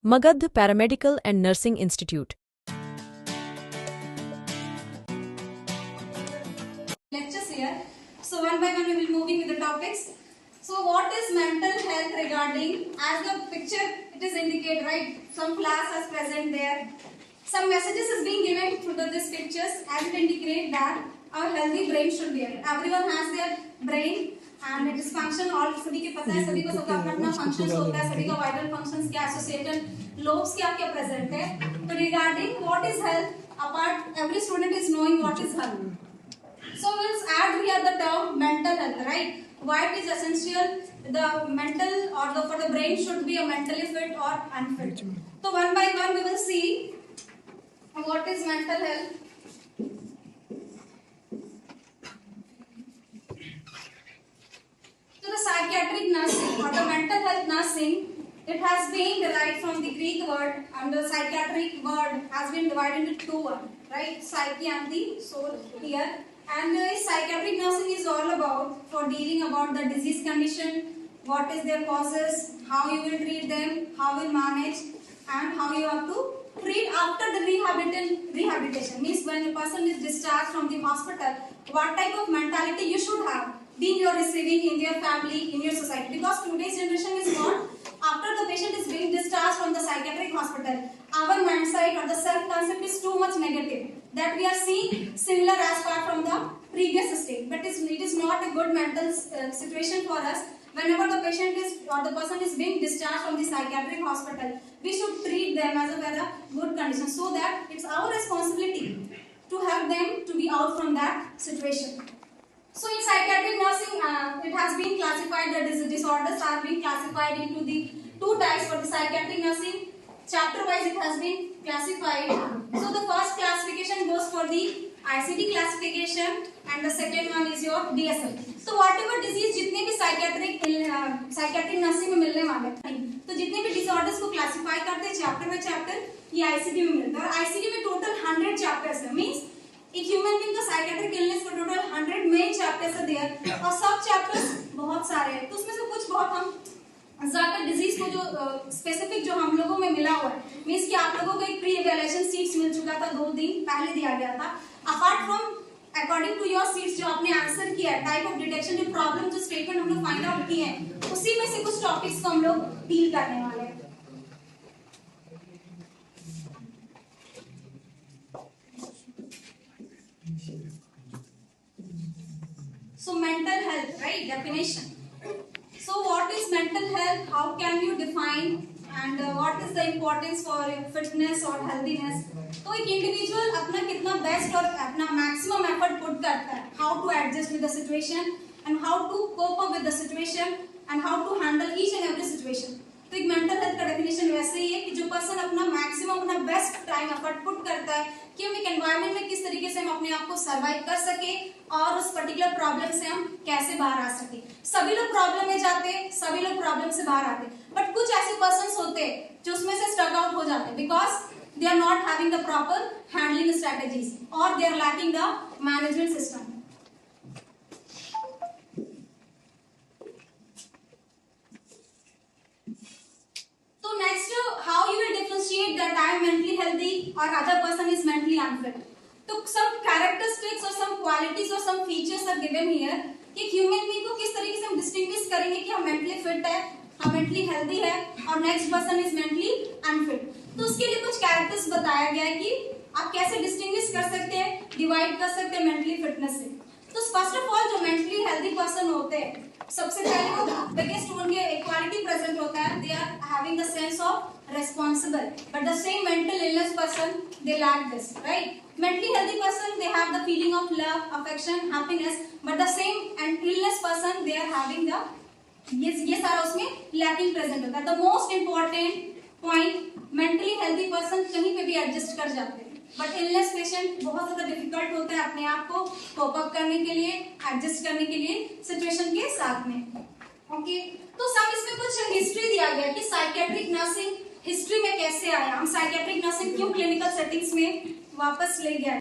Magadh Paramedical and Nursing Institute. Lectures here. So one by one we will moving with the topics. So what is mental health regarding? As the picture it is indicate, right? Some class is present there. Some messages is being given through this pictures as it indicate that our healthy brain should be there. Everyone has their brain and it is function. All सभी के पता है, सभी को सबका अपना functions होता है, सभी का vital functions क्या, associated lobes क्या क्या present है. तो regarding what is health, apart every student is knowing what is health. So we'll add here the term mental health, right? Why it is essential? The mental or for the brain should be a mentally fit or unfit. So one by one we will see what is mental health. So the psychiatric nursing or the mental health nursing, it has been derived from the Greek word, and the psychiatric word has been divided into two words, right? Psyche and the soul here. And psychiatric nursing is all about for dealing about the disease condition, what is their causes, how you will treat them, how you will manage, and how you have to treat after the rehabilitation. Means when a person is discharged from the hospital, what type of mentality you should have been you are receiving in your family, in your society. Because today's generation is what? After the patient is being discharged from the psychiatric hospital, our mindset or the self-concept is too much negative. That we are seeing similar as far from the previous state. But it is not a good mental situation for us. Whenever the patient is or the person is being discharged from the psychiatric hospital, we should treat them as a very good condition so that it's our responsibility to help them to be out from that situation. So in psychiatric nursing, it has been classified, the disorders are being classified into the two types for the psychiatric nursing. Chapter wise it has been classified. So the first classification goes for the ICD classification and the second one is your DSM. So whatever disease जितने भी psychiatric nursing में मिलने वाले हैं, तो जितने भी disorders को classify करते हैं chapter by chapter, ये ICD में मिलता है. और ICD में total 100 chapters है. Means एक ह्यूमन बीइंग का साइकियाट्रिक इलनेस का टोटल 100 मेन चैप्टर्स है देयर और सब चैप्टर्स बहुत सारे हैं. तो उसमें से कुछ बहुत हम ज्यादा डिजीज को जो स्पेसिफिक जो हम लोगों में मिला हुआ है, मींस कि आप लोगों को एक प्री इवैल्यूएशन सीट्स मिल चुका था 2 दिन पहले दिया गया था. Apart from according to your seats जो आपने आंसर किया है, टाइप ऑफ डिटेक्शन जो प्रॉब्लम जो स्टेटमेंट हम लोग फाइंड आउट किए हैं, उसी में से कुछ टॉपिक्स को हम लोग डील करने वाले हैं. So mental health, right? Definition. So what is mental health? How can you define? And what is the importance for fitness or healthiness? तो एक इंडिविजुअल अपना कितना बेस्ट और अपना मैक्सिमम एफर्ट पुट करता है, how to adjust with the situation and how to cope up with the situation and how to handle each and every situation. तो एक मेंटल हेल्थ का डेफिनेशन वैसे ही है कि जो पर्सन अपना मैक्सिमम अपना बेस्ट टाइम एफर्ट पुट करता है कि हम एक एनवायरनमेंट में किस तरीके से हम अपने आप को सर्वाइव कर सके और उस पर्टिकुलर प्रॉब्लम से हम कैसे बाहर आ सके. सभी लोग प्रॉब्लम में जाते हैं, सभी लोग प्रॉब्लम से बाहर आते हैं, बट कुछ ऐसे पर्सन्स होते हैं जो उसमें से स्ट्रक आउट हो जाते हैं because they are not having the proper handling strategies or they are lacking the management system. So next, how you will differentiate that I am mentally healthy or other person is mentally unfit. So some characteristics or some qualities or some features are given here कि human being को किस तरीके से हम distinguish करेंगे कि हम mentally fit है, हम मेंटली हेल्दी है और next person is mentally unfit. तो उसके लिए कुछ कैरेक्टर्स बताया गया है कि आप कैसे डिस्टिंग्विश कर सकते हैं, डिवाइड कर सकते हैं मेंटली फिटनेस से. तो फर्स्ट ऑफ ऑल जो मेंटली हेल्दी पर्सन होते हैं, सबसे पहले वो बिगेस्ट उनके इक्वालिटी प्रेजेंट होता है, they are having the sense of responsible, but the same mental illness person they lack this, right? Mentally healthy person they have the feeling of love, affection, happiness, but the same and illness person they are having the ये सारा उसमें lacking present होता है. The most important point, mentally healthy person कहीं पे भी adjust कर जाते हैं, but illness patient बहुत ज़्यादा difficult होता है अपने आप को cope up करने के लिए, adjust करने के लिए situation के साथ में. ओके, तो सब इसमें कुछ हिस्ट्री दिया गया कि साइकियाट्रिक नर्सिंग हिस्ट्री में कैसे आया, हम साइकियाट्रिक नर्सिंग क्यों क्लिनिकल सेटिंग्स में वापस ले गए.